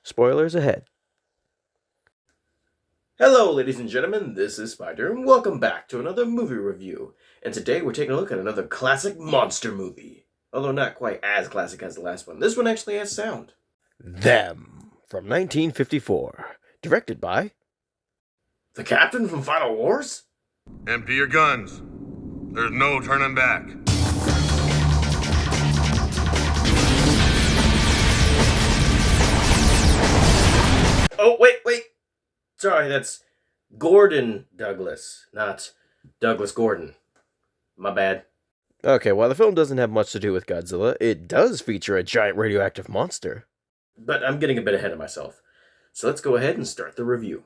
Spoilers ahead. Hello, ladies and gentlemen, this is Spider, and welcome back to another movie review. And today we're taking a look at another classic monster movie. Although not quite as classic as the last one. This one actually has sound. Them, from 1954. Directed by... the captain from Final Wars? Empty your guns. There's no turning back. Oh, wait. Sorry, that's Gordon Douglas, not Douglas Gordon. My bad. Okay, while the film doesn't have much to do with Godzilla, it does feature a giant radioactive monster. But I'm getting a bit ahead of myself. So let's go ahead and start the review.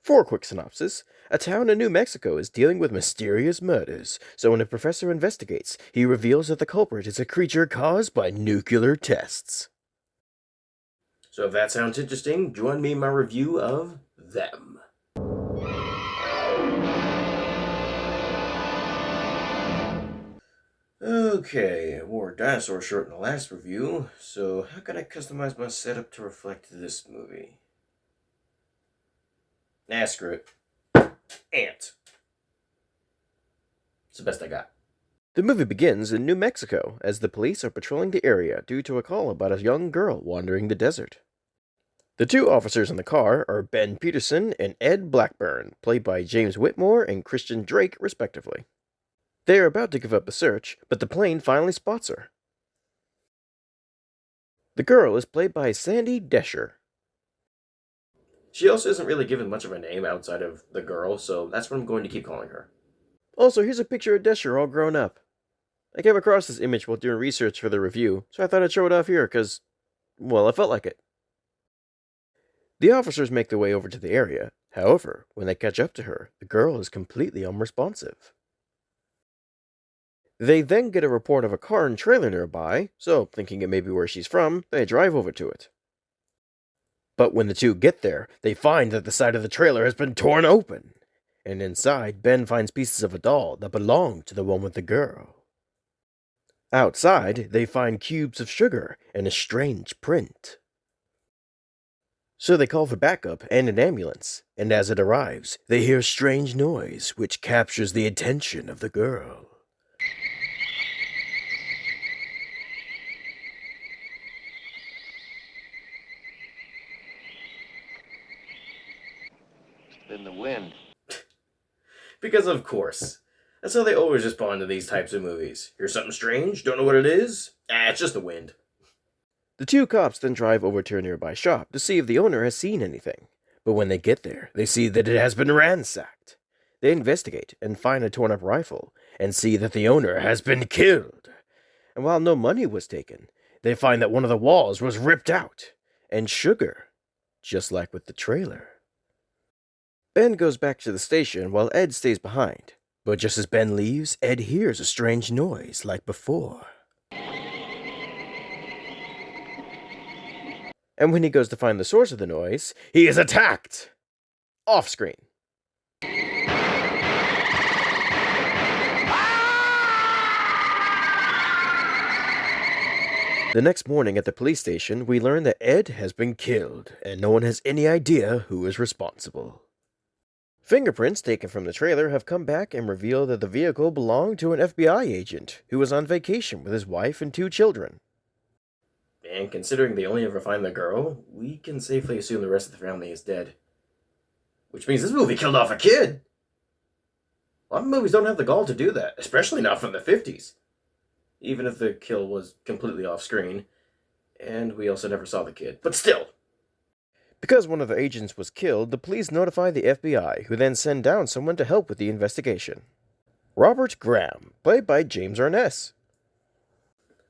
For a quick synopsis, a town in New Mexico is dealing with mysterious murders, so when a professor investigates, he reveals that the culprit is a creature caused by nuclear tests. So if that sounds interesting, join me in my review of Them. Okay, I wore a dinosaur shirt in the last review, so how can I customize my setup to reflect this movie? Screw it. Ant. It's the best I got. The movie begins in New Mexico as the police are patrolling the area due to a call about a young girl wandering the desert. The two officers in the car are Ben Peterson and Ed Blackburn, played by James Whitmore and Christian Drake, respectively. They are about to give up the search, but the plane finally spots her. The girl is played by Sandy Desher. She also isn't really given much of a name outside of the girl, so that's what I'm going to keep calling her. Also, here's a picture of Desher all grown up. I came across this image while doing research for the review, so I thought I'd show it off here because, well, I felt like it. The officers make their way over to the area. However, when they catch up to her, the girl is completely unresponsive. They then get a report of a car and trailer nearby, so thinking it may be where she's from, they drive over to it. But when the two get there, they find that the side of the trailer has been torn open, and inside, Ben finds pieces of a doll that belong to the one with the girl. Outside, they find cubes of sugar and a strange print. So they call for backup and an ambulance, and as it arrives, they hear a strange noise which captures the attention of the girl. In the wind. Because of course. That's how they always respond to these types of movies. Hear something strange? Don't know what it is? It's just the wind. The two cops then drive over to a nearby shop to see if the owner has seen anything. But when they get there, they see that it has been ransacked. They investigate and find a torn-up rifle and see that the owner has been killed. And while no money was taken, they find that one of the walls was ripped out, and sugar, just like with the trailer. Ben goes back to the station while Ed stays behind. But just as Ben leaves, Ed hears a strange noise like before. And when he goes to find the source of the noise, he is attacked! Off screen. The next morning at the police station, we learn that Ed has been killed, and no one has any idea who is responsible. Fingerprints taken from the trailer have come back and reveal that the vehicle belonged to an FBI agent who was on vacation with his wife and 2 children. And considering they only ever find the girl, we can safely assume the rest of the family is dead. Which means this movie killed off a kid! A lot of movies don't have the gall to do that, especially not from the 50s. Even if the kill was completely off screen, and we also never saw the kid. But still! Because one of the agents was killed, the police notify the FBI, who then send down someone to help with the investigation. Robert Graham, played by James Arness.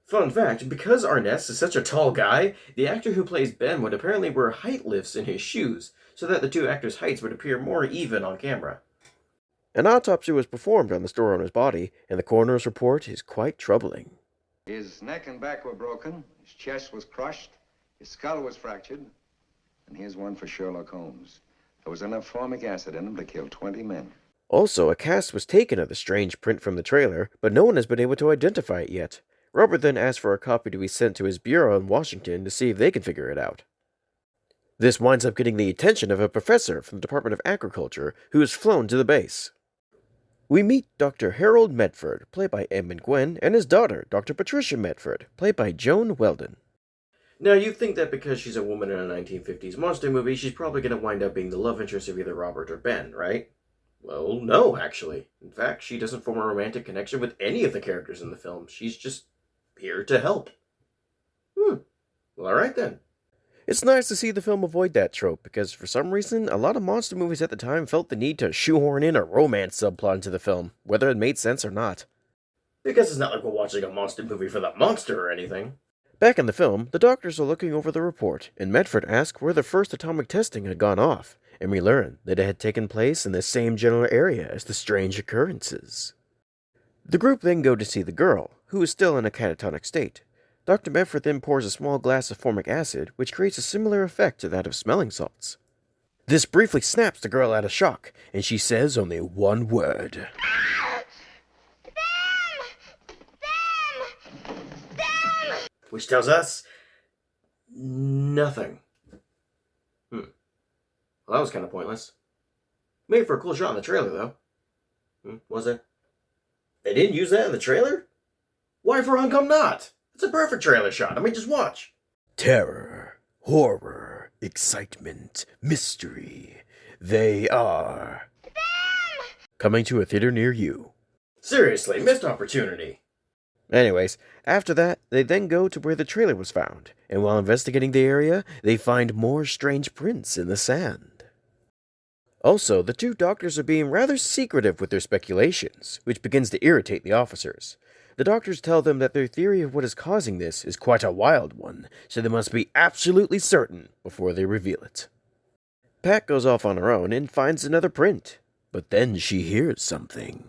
Fun fact, because Arness is such a tall guy, the actor who plays Ben would apparently wear height lifts in his shoes, so that the two actors' heights would appear more even on camera. An autopsy was performed on the store owner's body, and the coroner's report is quite troubling. His neck and back were broken, his chest was crushed, his skull was fractured, and here's one for Sherlock Holmes. There was enough formic acid in him to kill 20 men. Also, a cast was taken of the strange print from the trailer, but no one has been able to identify it yet. Robert then asked for a copy to be sent to his bureau in Washington to see if they can figure it out. This winds up getting the attention of a professor from the Department of Agriculture who is flown to the base. We meet Dr. Harold Medford, played by Edmund Gwenn, and his daughter, Dr. Patricia Medford, played by Joan Weldon. Now, you'd think that because she's a woman in a 1950s monster movie, she's probably going to wind up being the love interest of either Robert or Ben, right? Well, no, actually. In fact, she doesn't form a romantic connection with any of the characters in the film. She's just here to help. Well, alright then. It's nice to see the film avoid that trope, because for some reason, a lot of monster movies at the time felt the need to shoehorn in a romance subplot into the film, whether it made sense or not. Because it's not like we're watching a monster movie for the monster or anything. Back in the film, the doctors are looking over the report, and Medford asks where the first atomic testing had gone off, and we learn that it had taken place in the same general area as the strange occurrences. The group then go to see the girl, who is still in a catatonic state. Dr. Medford then pours a small glass of formic acid, which creates a similar effect to that of smelling salts. This briefly snaps the girl out of shock, and she says only one word. Them! Which tells us nothing. Well, that was kind of pointless. Made for a cool shot in the trailer, though. Was it? They didn't use that in the trailer? Why for come not? It's a perfect trailer shot. I mean, just watch. Terror, horror, excitement, mystery. They are them! Coming to a theater near you. Seriously, missed opportunity. Anyways, after that, they then go to where the trailer was found, and while investigating the area, they find more strange prints in the sand. Also, the two doctors are being rather secretive with their speculations, which begins to irritate the officers. The doctors tell them that their theory of what is causing this is quite a wild one, so they must be absolutely certain before they reveal it. Pat goes off on her own and finds another print, but then she hears something.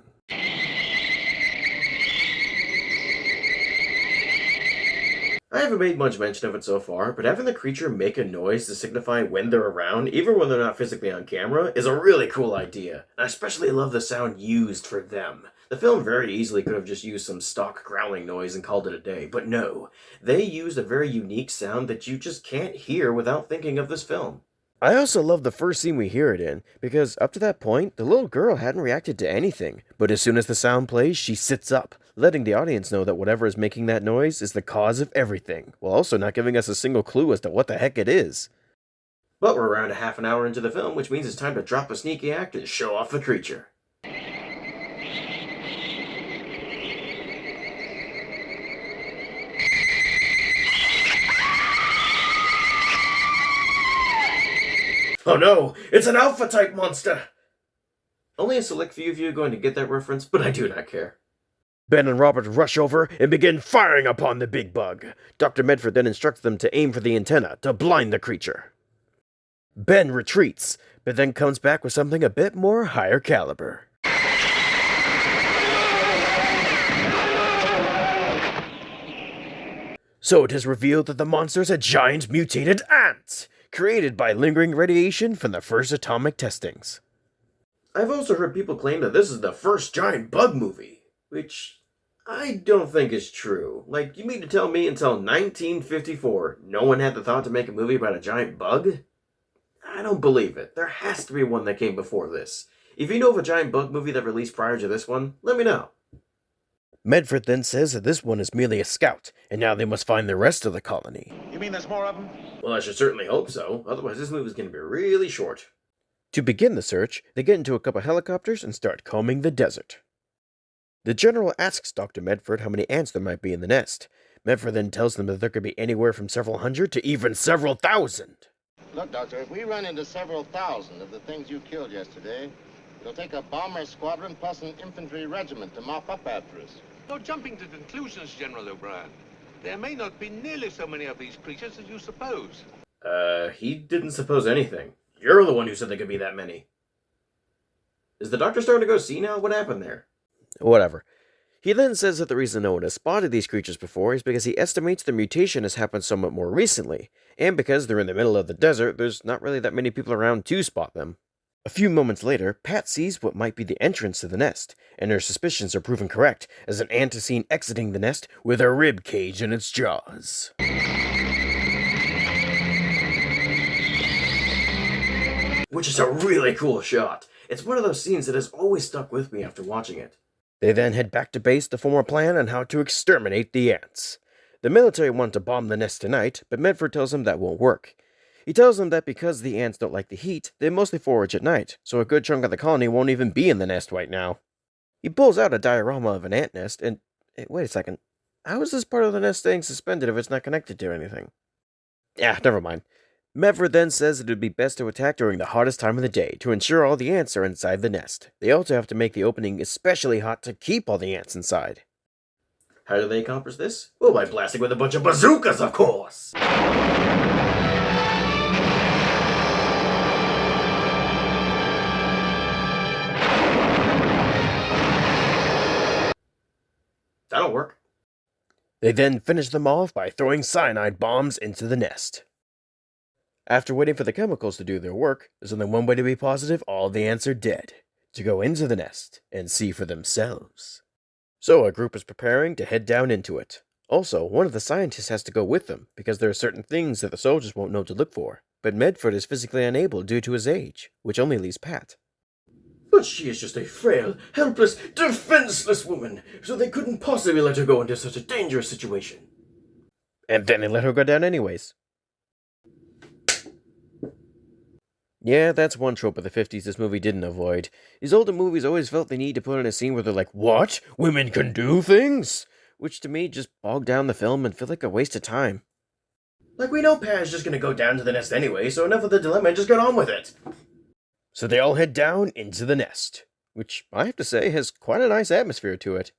I haven't made much mention of it so far, but having the creature make a noise to signify when they're around, even when they're not physically on camera, is a really cool idea. I especially love the sound used for them. The film very easily could have just used some stock growling noise and called it a day, but no. They used a very unique sound that you just can't hear without thinking of this film. I also love the first scene we hear it in, because up to that point, the little girl hadn't reacted to anything, but as soon as the sound plays, she sits up, letting the audience know that whatever is making that noise is the cause of everything, while also not giving us a single clue as to what the heck it is. But we're around a half an hour into the film, which means it's time to drop a sneaky act and show off the creature. Oh no, it's an alpha-type monster! Only a select few of you are going to get that reference, but I do not care. Ben and Robert rush over and begin firing upon the big bug. Dr. Medford then instructs them to aim for the antenna to blind the creature. Ben retreats, but then comes back with something a bit more higher caliber. So it is revealed that the monster is a giant mutated ant, created by lingering radiation from the first atomic testings. I've also heard people claim that this is the first giant bug movie, which I don't think is true. Like, you mean to tell me until 1954, no one had the thought to make a movie about a giant bug? I don't believe it. There has to be one that came before this. If you know of a giant bug movie that released prior to this one, let me know. Medford then says that this one is merely a scout, and now they must find the rest of the colony. You mean there's more of them? Well, I should certainly hope so. Otherwise, this movie's going to be really short. To begin the search, they get into a couple helicopters and start combing the desert. The general asks Dr. Medford how many ants there might be in the nest. Medford then tells them that there could be anywhere from several hundred to even several thousand. Look, Doctor, if we run into several thousand of the things you killed yesterday, it'll take a bomber squadron plus an infantry regiment to mop up after us. You're jumping to conclusions, General O'Brien. There may not be nearly so many of these creatures as you suppose. He didn't suppose anything. You're the one who said there could be that many. Is the doctor starting to go see now? What happened there? Whatever. He then says that the reason no one has spotted these creatures before is because he estimates the mutation has happened somewhat more recently, and because they're in the middle of the desert, there's not really that many people around to spot them. A few moments later, Pat sees what might be the entrance to the nest, and her suspicions are proven correct, as an ant is seen exiting the nest with a rib cage in its jaws. which is a really cool shot. It's one of those scenes that has always stuck with me after watching it. They then head back to base to form a plan on how to exterminate the ants. The military want to bomb the nest tonight, but Medford tells them that won't work. He tells them that because the ants don't like the heat, they mostly forage at night, so a good chunk of the colony won't even be in the nest right now. He pulls out a diorama of an ant nest, and... wait a second. How is this part of the nest staying suspended if it's not connected to anything? Yeah, never mind. Medford then says it would be best to attack during the hottest time of the day to ensure all the ants are inside the nest. They also have to make the opening especially hot to keep all the ants inside. How do they accomplish this? Well, by blasting with a bunch of bazookas, of course! That'll work. They then finish them off by throwing cyanide bombs into the nest. After waiting for the chemicals to do their work, there's only one way to be positive all the ants are dead. To go into the nest and see for themselves. So a group is preparing to head down into it. Also, one of the scientists has to go with them, because there are certain things that the soldiers won't know to look for. But Medford is physically unable due to his age, which only leaves Pat. But she is just a frail, helpless, defenseless woman, so they couldn't possibly let her go into such a dangerous situation. And then they let her go down anyways. Yeah, that's one trope of the 50s this movie didn't avoid. These older movies always felt the need to put in a scene where they're like, what? Women can do things? Which to me just bogged down the film and felt like a waste of time. Like, we know Pat's just gonna go down to the nest anyway, so enough of the dilemma and just get on with it. So they all head down into the nest, which I have to say has quite a nice atmosphere to it.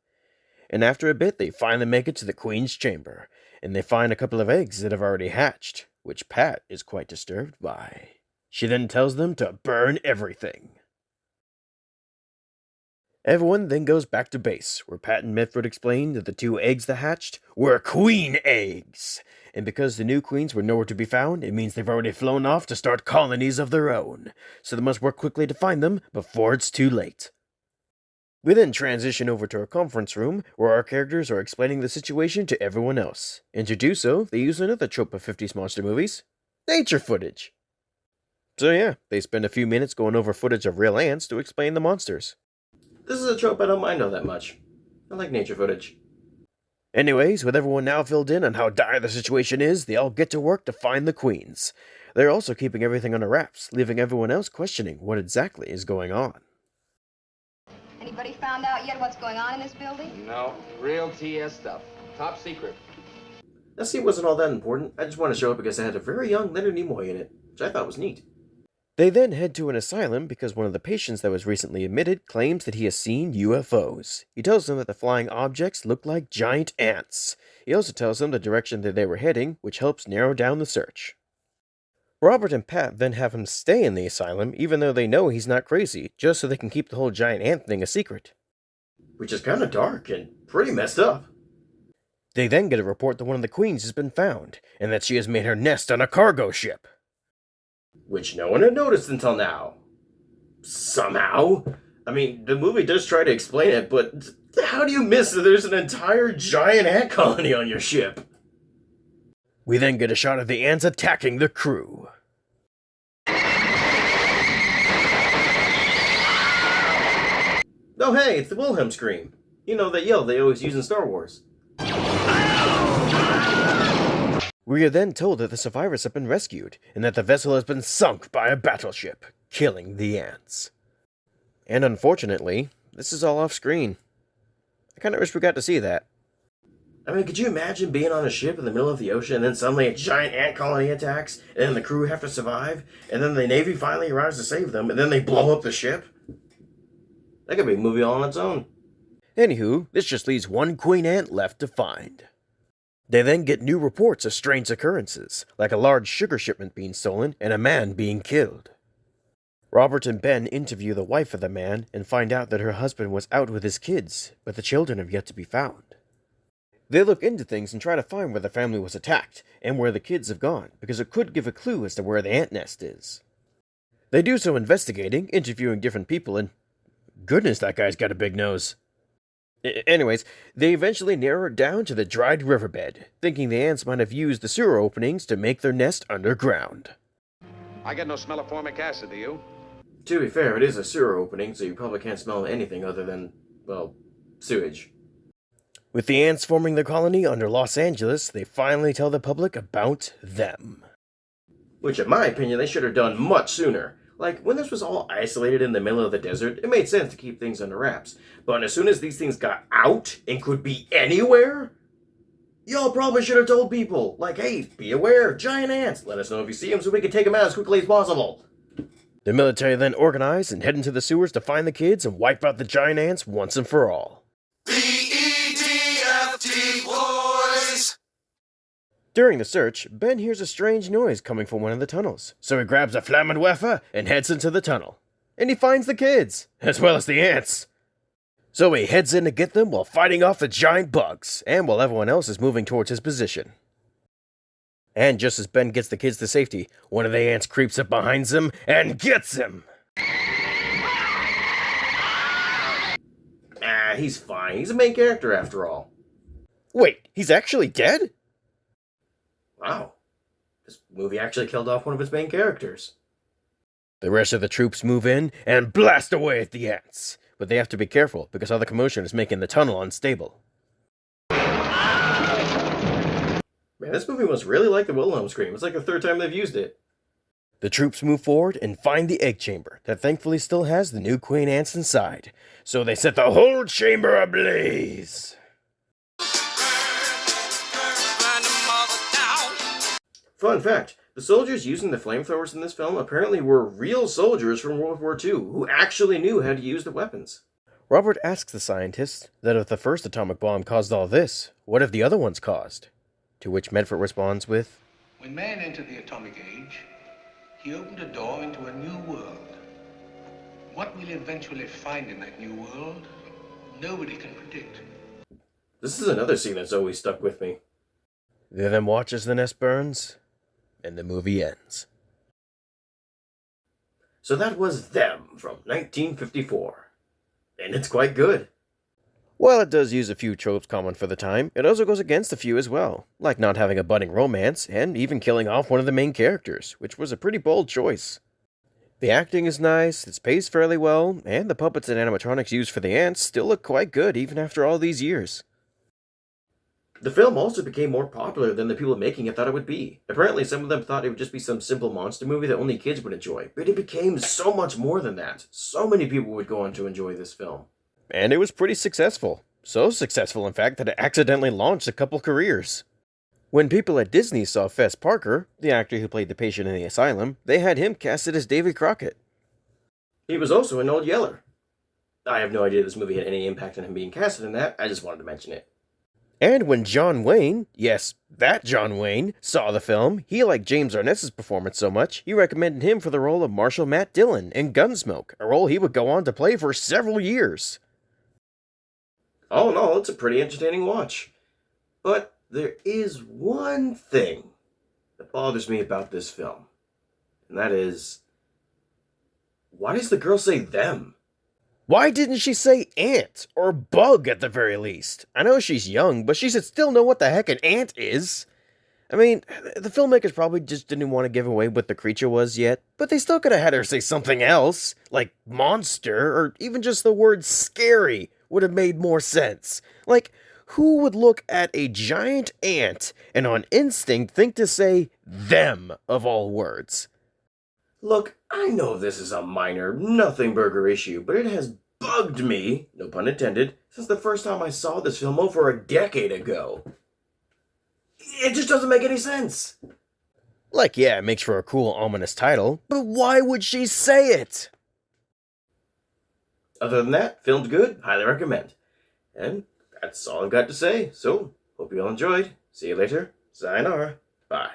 And after a bit, they finally make it to the Queen's chamber, and they find a couple of eggs that have already hatched, which Pat is quite disturbed by. She then tells them to burn everything. Everyone then goes back to base, where Pat and Medford explain that the 2 eggs that hatched were queen eggs. And because the new queens were nowhere to be found, it means they've already flown off to start colonies of their own. So they must work quickly to find them before it's too late. We then transition over to a conference room, where our characters are explaining the situation to everyone else. And to do so, they use another trope of 50s monster movies: nature footage. So yeah, they spend a few minutes going over footage of real ants to explain the monsters. This is a trope I don't mind all that much. I like nature footage. Anyways, with everyone now filled in on how dire the situation is, they all get to work to find the queens. They're also keeping everything under wraps, leaving everyone else questioning what exactly is going on. Anybody found out yet what's going on in this building? No, real TS stuff. Top secret. That scene wasn't all that important. I just want to show it because it had a very young Leonard Nimoy in it, which I thought was neat. They then head to an asylum because one of the patients that was recently admitted claims that he has seen UFOs. He tells them that the flying objects look like giant ants. He also tells them the direction that they were heading, which helps narrow down the search. Robert and Pat then have him stay in the asylum, even though they know he's not crazy, just so they can keep the whole giant ant thing a secret. Which is kind of dark and pretty messed up. They then get a report that one of the queens has been found, and that she has made her nest on a cargo ship. Which no one had noticed until now. Somehow. I mean, the movie does try to explain it, but how do you miss that there's an entire giant ant colony on your ship? We then get a shot of the ants attacking the crew. Oh hey, it's the Wilhelm scream. You know, that yell they always use in Star Wars. We are then told that the survivors have been rescued, and that the vessel has been sunk by a battleship, killing the ants. And unfortunately, this is all off-screen. I kinda wish we got to see that. I mean, could you imagine being on a ship in the middle of the ocean, and then suddenly a giant ant colony attacks, and then the crew have to survive, and then the Navy finally arrives to save them, and then they blow up the ship? That could be a movie all on its own. Anywho, this just leaves one queen ant left to find. They then get new reports of strange occurrences, like a large sugar shipment being stolen and a man being killed. Robert and Ben interview the wife of the man and find out that her husband was out with his kids, but the children have yet to be found. They look into things and try to find where the family was attacked and where the kids have gone, because it could give a clue as to where the ant nest is. They do so investigating, interviewing different people, and goodness, that guy's got a big nose. Anyways, they eventually narrow it down to the dried riverbed, thinking the ants might have used the sewer openings to make their nest underground. I get no smell of formic acid, do you? To be fair, it is a sewer opening, so you probably can't smell anything other than, well, sewage. With the ants forming their colony under Los Angeles, they finally tell the public about them. Which, in my opinion, they should have done much sooner. Like, when this was all isolated in the middle of the desert, it made sense to keep things under wraps. But as soon as these things got out and could be anywhere, y'all probably should have told people, like, hey, be aware, giant ants. Let us know if you see them so we can take them out as quickly as possible. The military then organized and head into the sewers to find the kids and wipe out the giant ants once and for all. PIDER boys! During the search, Ben hears a strange noise coming from one of the tunnels, so he grabs a Flammenwerfer and heads into the tunnel. And he finds the kids, as well as the ants. So he heads in to get them while fighting off the giant bugs, and while everyone else is moving towards his position. And just as Ben gets the kids to safety, one of the ants creeps up behind him and gets him! Ah, he's fine. He's a main character after all. Wait, he's actually dead? Wow. This movie actually killed off one of its main characters. The rest of the troops move in and blast away at the ants. But they have to be careful because all the commotion is making the tunnel unstable. Man, this movie must really like the Wilhelm scream. It's like the third time they've used it. The troops move forward and find the egg chamber that thankfully still has the new queen ants inside. So they set the whole chamber ablaze. Fun fact, the soldiers using the flamethrowers in this film apparently were real soldiers from World War II who actually knew how to use the weapons. Robert asks the scientist that if the first atomic bomb caused all this, what have the other ones caused? To which Medford responds with, When man entered the atomic age, he opened a door into a new world. What we'll eventually find in that new world, nobody can predict. This is another scene that's always stuck with me. They then watch as the nest burns, and the movie ends. So that was Them from 1954. And it's quite good. While it does use a few tropes common for the time, it also goes against a few as well, like not having a budding romance, and even killing off one of the main characters, which was a pretty bold choice. The acting is nice, it's paced fairly well, and the puppets and animatronics used for the ants still look quite good even after all these years. The film also became more popular than the people making it thought it would be. Apparently some of them thought it would just be some simple monster movie that only kids would enjoy, but it became so much more than that. So many people would go on to enjoy this film. And it was pretty successful. So successful, in fact, that it accidentally launched a couple careers. When people at Disney saw Fess Parker, the actor who played the patient in the asylum, they had him casted as Davy Crockett. He was also an Old Yeller. I have no idea this movie had any impact on him being casted in that, I just wanted to mention it. And when John Wayne, yes, that John Wayne, saw the film, he liked James Arnett's performance so much, he recommended him for the role of Marshal Matt Dillon in Gunsmoke, a role he would go on to play for several years. All in all, it's a pretty entertaining watch. But there is one thing that bothers me about this film, and that is, why does the girl say them? Why didn't she say ant, or bug at the very least? I know she's young, but she should still know what the heck an ant is. I mean, the filmmakers probably just didn't want to give away what the creature was yet, but they still could have had her say something else, like monster, or even just the word scary would have made more sense. Like, who would look at a giant ant and on instinct think to say them of all words? Look, I know this is a minor, nothing burger issue, but it has bugged me, no pun intended, since the first time I saw this film over a decade ago. It just doesn't make any sense. Like, yeah, it makes for a cool, ominous title, but why would she say it? Other than that, film's good, highly recommend. And that's all I've got to say, so hope you all enjoyed. See you later. Sayonara. Bye.